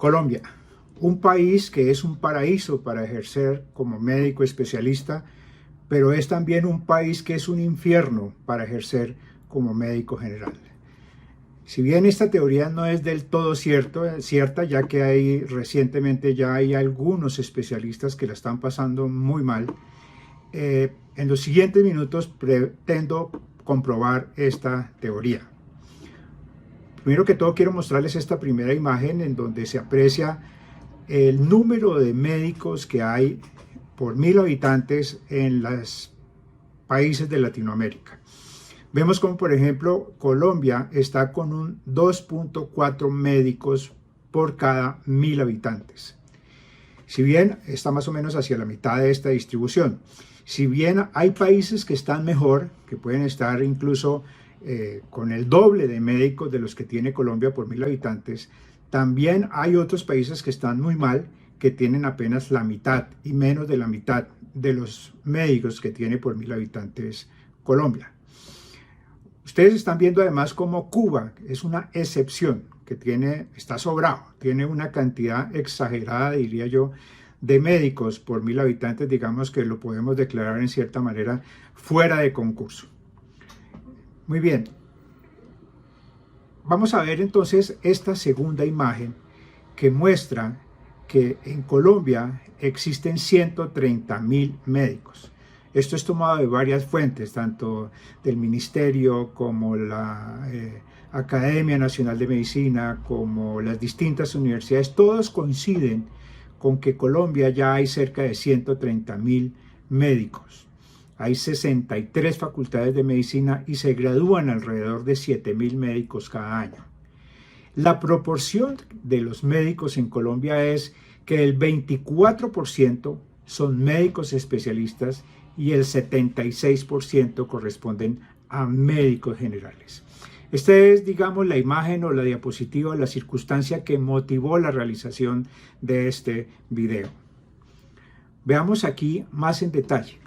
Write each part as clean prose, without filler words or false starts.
Colombia, un país que es un paraíso para ejercer como médico especialista, pero es también un país que es un infierno para ejercer como médico general. Si bien esta teoría no es del todo cierta, ya que recientemente ya hay algunos especialistas que la están pasando muy mal, en los siguientes minutos pretendo comprobar esta teoría. Primero que todo quiero mostrarles esta primera imagen en donde se aprecia el número de médicos que hay por 1000 habitantes en los países de Latinoamérica. Vemos como, por ejemplo, Colombia está con un 2.4 médicos por cada 1000 habitantes. Si bien está más o menos hacia la mitad de esta distribución. Si bien hay países que están mejor, que pueden estar incluso con el doble de médicos de los que tiene Colombia por 1000 habitantes, también hay otros países que están muy mal, que tienen apenas la mitad y menos de la mitad de los médicos que tiene por 1000 habitantes Colombia. Ustedes están viendo además como Cuba es una excepción, que está sobrado, tiene una cantidad exagerada, diría yo, de médicos por 1000 habitantes, digamos que lo podemos declarar en cierta manera fuera de concurso. Muy bien, vamos a ver entonces esta segunda imagen que muestra que en Colombia existen 130.000 médicos. Esto es tomado de varias fuentes, tanto del Ministerio como la Academia Nacional de Medicina, como las distintas universidades. Todos coinciden con que en Colombia ya hay cerca de 130.000 médicos. Hay 63 facultades de medicina y se gradúan alrededor de 7.000 médicos cada año. La proporción de los médicos en Colombia es que el 24% son médicos especialistas y el 76% corresponden a médicos generales. Esta es, digamos, la imagen o la diapositiva, la circunstancia que motivó la realización de este video. Veamos aquí más en detalle.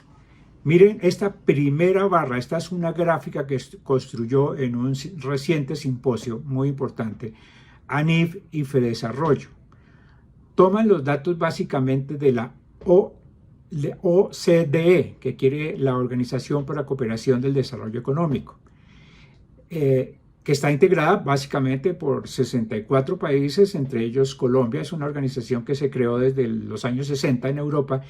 Miren esta primera barra, esta es una gráfica que construyó en un reciente simposio muy importante, ANIF y Fedesarrollo. Toman los datos básicamente de la OCDE, que quiere la Organización para la Cooperación del Desarrollo Económico, que está integrada básicamente por 64 países, entre ellos Colombia. Es una organización que se creó desde los años 60 en Europa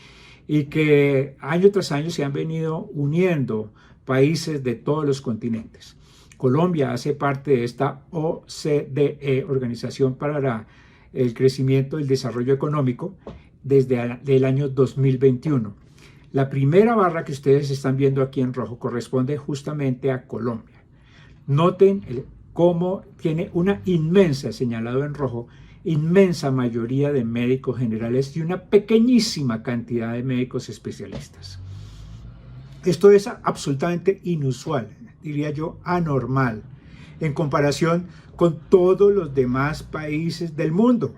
y que año tras año se han venido uniendo países de todos los continentes. Colombia hace parte de esta OCDE, Organización para el Crecimiento y el Desarrollo Económico, desde el año 2021. La primera barra que ustedes están viendo aquí en rojo corresponde justamente a Colombia. Noten cómo tiene una inmensa, señalado en rojo, inmensa mayoría de médicos generales y una pequeñísima cantidad de médicos especialistas. Esto es absolutamente inusual, diría yo, anormal, en comparación con todos los demás países del mundo.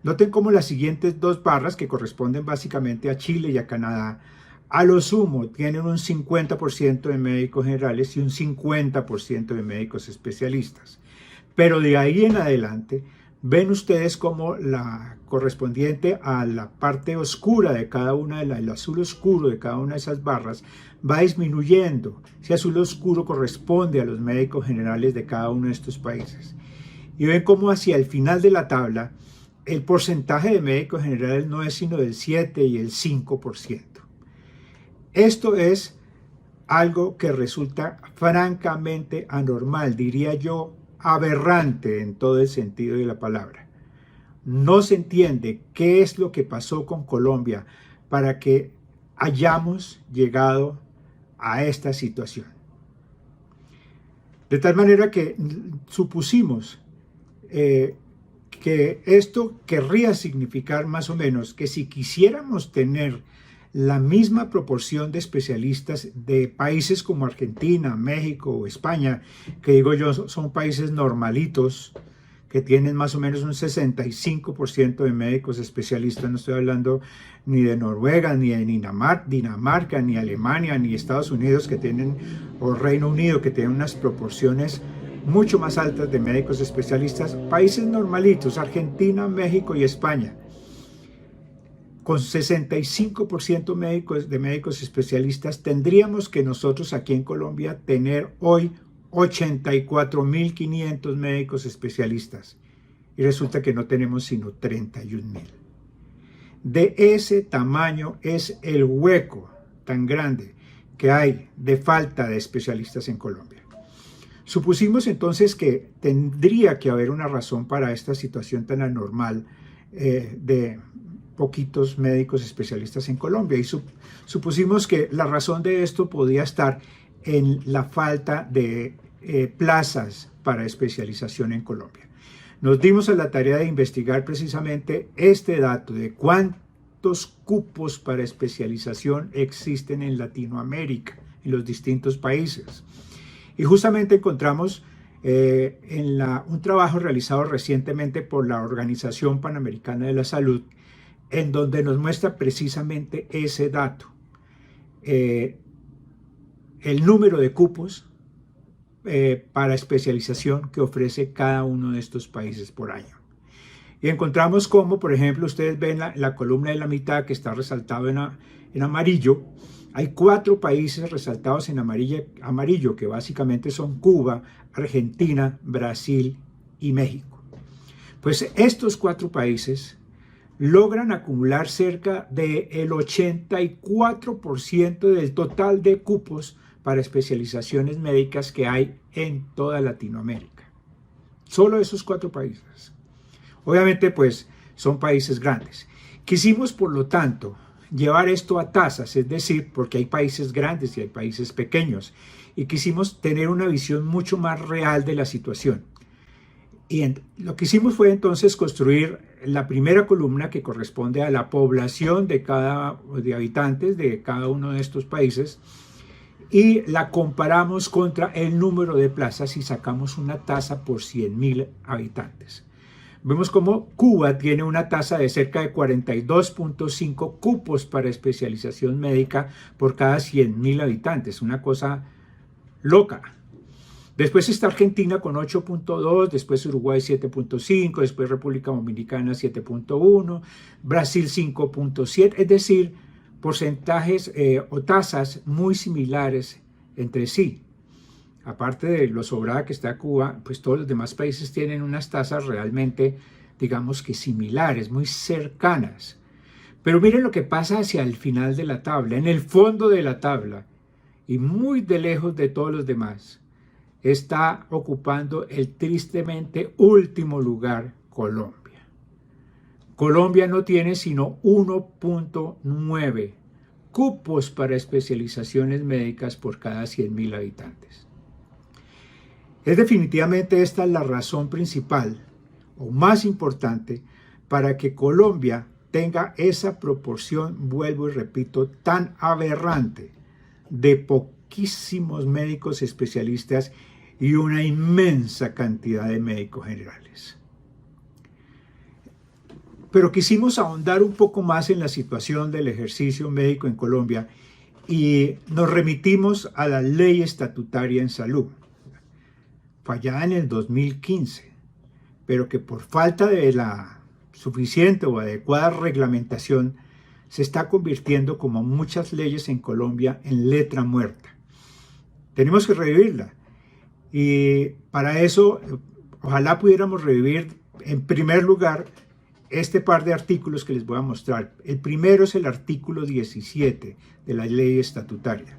Noten cómo las siguientes dos barras, que corresponden básicamente a Chile y a Canadá, a lo sumo tienen un 50% de médicos generales y un 50% de médicos especialistas. Pero de ahí en adelante, ven ustedes como la correspondiente a la parte oscura de cada una el azul oscuro de cada una de esas barras, va disminuyendo. Ese azul oscuro corresponde a los médicos generales de cada uno de estos países. Y ven cómo hacia el final de la tabla, el porcentaje de médicos generales no es sino del 7 y el 5%. Esto es algo que resulta francamente anormal, diría yo, aberrante en todo el sentido de la palabra. No se entiende qué es lo que pasó con Colombia para que hayamos llegado a esta situación. De tal manera que supusimos que esto querría significar más o menos que si quisiéramos tener la misma proporción de especialistas de países como Argentina, México o España, que digo yo son países normalitos, que tienen más o menos un 65% de médicos especialistas, no estoy hablando ni de Noruega, ni de Dinamarca, ni Alemania, ni Estados Unidos que tienen, o Reino Unido, que tienen unas proporciones mucho más altas de médicos especialistas, países normalitos, Argentina, México y España, con 65% de médicos especialistas, tendríamos que nosotros aquí en Colombia tener hoy 84.500 médicos especialistas y resulta que no tenemos sino 31.000. De ese tamaño es el hueco tan grande que hay de falta de especialistas en Colombia. Supusimos entonces que tendría que haber una razón para esta situación tan anormal de poquitos médicos especialistas en Colombia y supusimos que la razón de esto podía estar en la falta de plazas para especialización en Colombia. Nos dimos a la tarea de investigar precisamente este dato de cuántos cupos para especialización existen en Latinoamérica, en los distintos países. Y justamente encontramos un trabajo realizado recientemente por la Organización Panamericana de la Salud, en donde nos muestra precisamente ese dato. El número de cupos para especialización que ofrece cada uno de estos países por año. Y encontramos como, por ejemplo, ustedes ven la columna de la mitad que está resaltado en amarillo. Hay 4 países resaltados en amarillo, que básicamente son Cuba, Argentina, Brasil y México. Pues estos 4 países logran acumular cerca del 84% del total de cupos para especializaciones médicas que hay en toda Latinoamérica. Solo esos 4 países. Obviamente, pues, son países grandes. Quisimos, por lo tanto, llevar esto a tasas, es decir, porque hay países grandes y hay países pequeños, y quisimos tener una visión mucho más real de la situación. Y lo que hicimos fue entonces construir la primera columna que corresponde a la población de habitantes de cada uno de estos países y la comparamos contra el número de plazas y sacamos una tasa por 100.000 habitantes. Vemos como Cuba tiene una tasa de cerca de 42.5 cupos para especialización médica por cada 100.000 habitantes, una cosa loca. Después está Argentina con 8.2, después Uruguay 7.5, después República Dominicana 7.1, Brasil 5.7, es decir, porcentajes o tasas muy similares entre sí. Aparte de lo sobrada que está Cuba, pues todos los demás países tienen unas tasas realmente, digamos que similares, muy cercanas. Pero miren lo que pasa hacia el final de la tabla, en el fondo de la tabla, y muy de lejos de todos los demás, está ocupando el tristemente último lugar Colombia. Colombia no tiene sino 1.9 cupos para especializaciones médicas por cada 100.000 habitantes. Es definitivamente esta la razón principal o más importante para que Colombia tenga esa proporción, vuelvo y repito, tan aberrante de poquísimos médicos especialistas y una inmensa cantidad de médicos generales. Pero quisimos ahondar un poco más en la situación del ejercicio médico en Colombia y nos remitimos a la ley estatutaria en salud, fallada en el 2015, pero que por falta de la suficiente o adecuada reglamentación se está convirtiendo, como muchas leyes en Colombia, en letra muerta. Tenemos que revivirla y para eso ojalá pudiéramos revivir en primer lugar este par de artículos que les voy a mostrar. El primero es el artículo 17 de la ley estatutaria,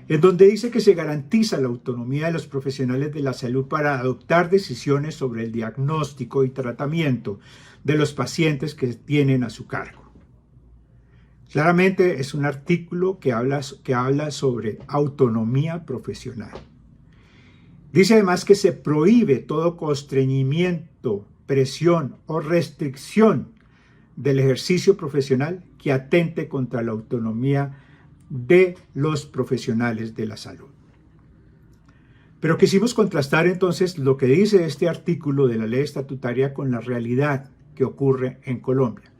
en donde dice que se garantiza la autonomía de los profesionales de la salud para adoptar decisiones sobre el diagnóstico y tratamiento de los pacientes que tienen a su cargo. Claramente es un artículo que habla sobre autonomía profesional. Dice además que se prohíbe todo constreñimiento, presión o restricción del ejercicio profesional que atente contra la autonomía de los profesionales de la salud. Pero quisimos contrastar entonces lo que dice este artículo de la ley estatutaria con la realidad que ocurre en Colombia.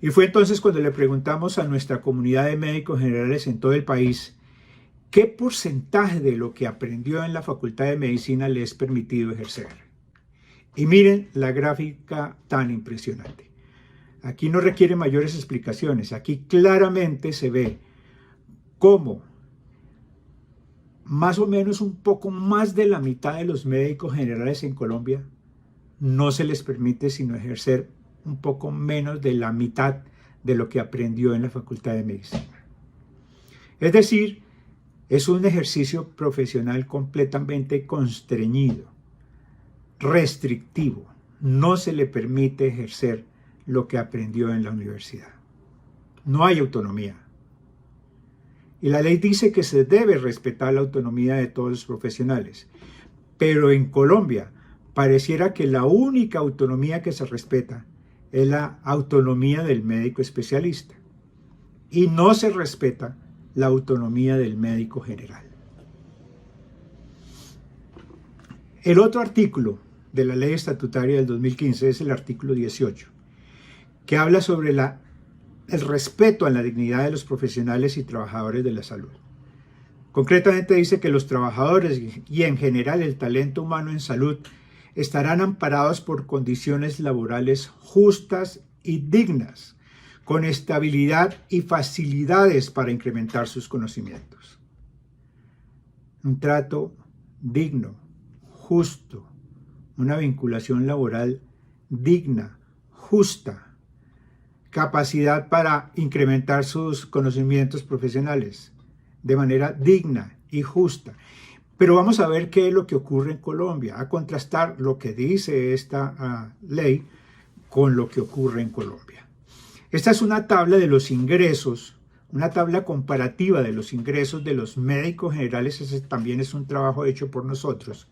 Y fue entonces cuando le preguntamos a nuestra comunidad de médicos generales en todo el país ¿qué porcentaje de lo que aprendió en la Facultad de Medicina le es permitido ejercer? Y miren la gráfica tan impresionante. Aquí no requiere mayores explicaciones. Aquí claramente se ve cómo más o menos un poco más de la mitad de los médicos generales en Colombia no se les permite sino ejercer un poco menos de la mitad de lo que aprendió en la Facultad de Medicina. Es decir, es un ejercicio profesional completamente constreñido, restrictivo. No se le permite ejercer lo que aprendió en la universidad. No hay autonomía. Y la ley dice que se debe respetar la autonomía de todos los profesionales. Pero en Colombia pareciera que la única autonomía que se respeta es la autonomía del médico especialista. Y no se respeta la autonomía del médico general. El otro artículo de la ley estatutaria del 2015 es el artículo 18, que habla sobre el respeto a la dignidad de los profesionales y trabajadores de la salud. Concretamente dice que los trabajadores y en general el talento humano en salud estarán amparados por condiciones laborales justas y dignas, con estabilidad y facilidades para incrementar sus conocimientos. Un trato digno, justo, una vinculación laboral digna, justa, capacidad para incrementar sus conocimientos profesionales de manera digna y justa. Pero vamos a ver qué es lo que ocurre en Colombia, a contrastar lo que dice esta ley con lo que ocurre en Colombia. Esta es una tabla de los ingresos, una tabla comparativa de los ingresos de los médicos generales. Ese también es un trabajo hecho por nosotros,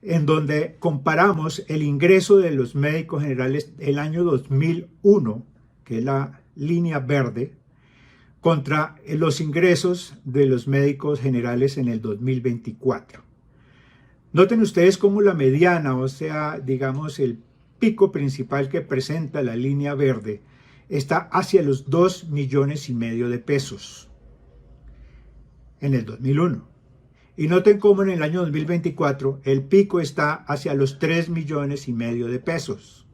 en donde comparamos el ingreso de los médicos generales el año 2001, que es la línea verde, contra los ingresos de los médicos generales en el 2024. Noten ustedes cómo la mediana, o sea, digamos el pico principal que presenta la línea verde, está hacia los 2,5 millones de pesos en el 2001. Y noten cómo en el año 2024 el pico está hacia los 3,5 millones de pesos.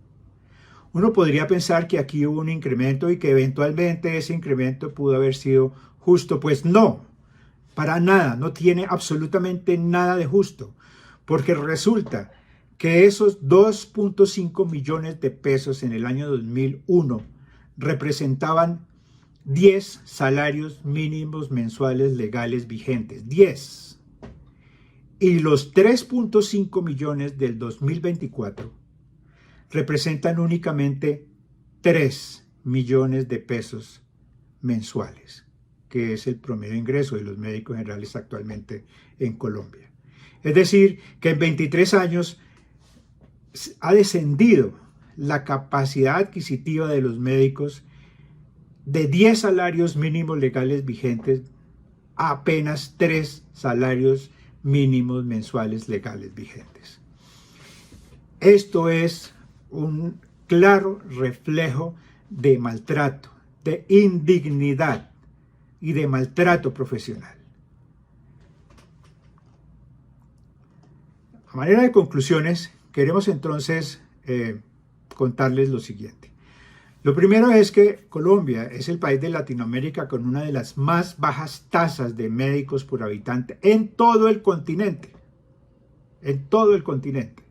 Uno podría pensar que aquí hubo un incremento y que eventualmente ese incremento pudo haber sido justo. Pues no, para nada, no tiene absolutamente nada de justo, porque resulta que esos 2,5 millones de pesos en el año 2001 representaban 10 salarios mínimos mensuales legales vigentes, 10. Y los 3,5 millones del 2024 representan únicamente 3 millones de pesos mensuales, que es el promedio de ingreso de los médicos generales actualmente en Colombia. Es decir, que en 23 años ha descendido la capacidad adquisitiva de los médicos de 10 salarios mínimos legales vigentes a apenas 3 salarios mínimos mensuales legales vigentes. Esto es un claro reflejo de maltrato, de indignidad y de maltrato profesional. A manera de conclusiones, queremos entonces contarles lo siguiente. Lo primero es que Colombia es el país de Latinoamérica con una de las más bajas tasas de médicos por habitante en todo el continente. En todo el continente.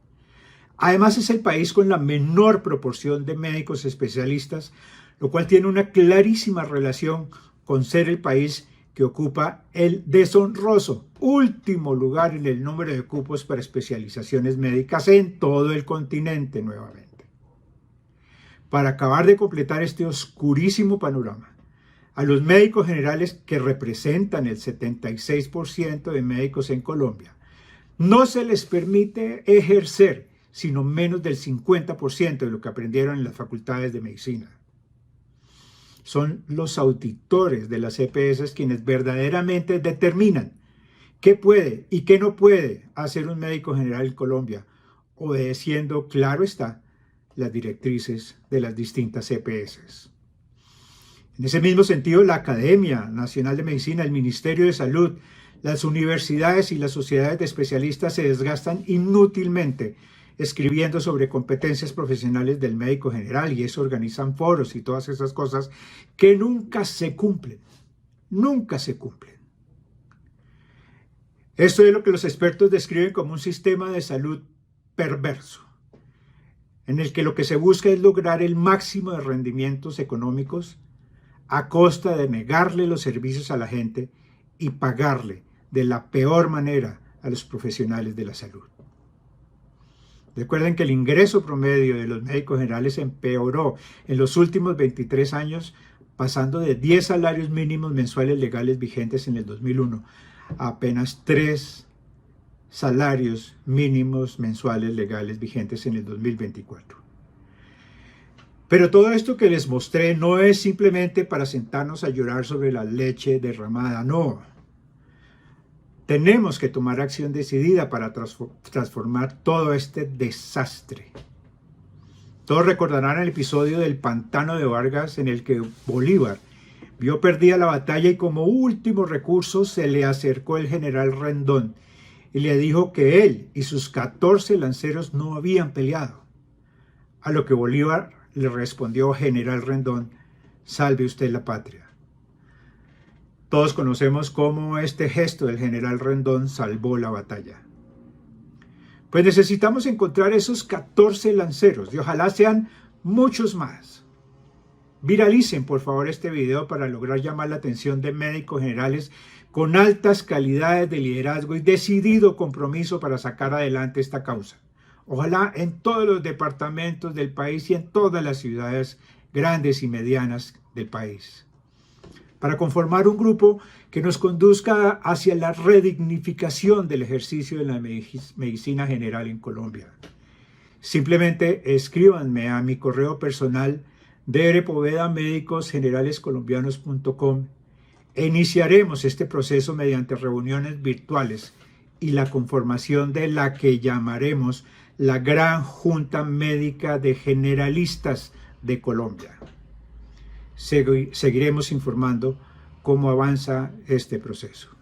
Además es el país con la menor proporción de médicos especialistas, lo cual tiene una clarísima relación con ser el país que ocupa el deshonroso último lugar en el número de cupos para especializaciones médicas en todo el continente nuevamente. Para acabar de completar este oscurísimo panorama, a los médicos generales que representan el 76% de médicos en Colombia, no se les permite ejercer sino menos del 50% de lo que aprendieron en las facultades de medicina. Son los auditores de las EPS quienes verdaderamente determinan qué puede y qué no puede hacer un médico general en Colombia, obedeciendo, claro está, las directrices de las distintas EPS. En ese mismo sentido, la Academia Nacional de Medicina, el Ministerio de Salud, Las universidades y las sociedades de especialistas se desgastan inútilmente escribiendo sobre competencias profesionales del médico general, y eso organizan foros y todas esas cosas que nunca se cumplen. Nunca se cumplen. Esto es lo que los expertos describen como un sistema de salud perverso, en el que lo que se busca es lograr el máximo de rendimientos económicos a costa de negarle los servicios a la gente y pagarle de la peor manera a los profesionales de la salud. Recuerden que el ingreso promedio de los médicos generales empeoró en los últimos 23 años, pasando de 10 salarios mínimos mensuales legales vigentes en el 2001 a apenas 3 salarios mínimos mensuales legales vigentes en el 2024. Pero todo esto que les mostré no es simplemente para sentarnos a llorar sobre la leche derramada, no. Tenemos que tomar acción decidida para transformar todo este desastre. Todos recordarán el episodio del pantano de Vargas, en el que Bolívar vio perdida la batalla y como último recurso se le acercó el general Rendón y le dijo que él y sus 14 lanceros no habían peleado. A lo que Bolívar le respondió: general Rendón, salve usted la patria. Todos conocemos cómo este gesto del general Rendón salvó la batalla. Pues necesitamos encontrar esos 14 lanceros y ojalá sean muchos más. Viralicen por favor este video para lograr llamar la atención de médicos generales con altas calidades de liderazgo y decidido compromiso para sacar adelante esta causa. Ojalá en todos los departamentos del país y en todas las ciudades grandes y medianas del país, para conformar un grupo que nos conduzca hacia la redignificación del ejercicio de la medicina general en Colombia. Simplemente escríbanme a mi correo personal drpoveda@medicosgeneralescolombianos.com e iniciaremos este proceso mediante reuniones virtuales y la conformación de la que llamaremos la Gran Junta Médica de Generalistas de Colombia. Seguiremos informando cómo avanza este proceso.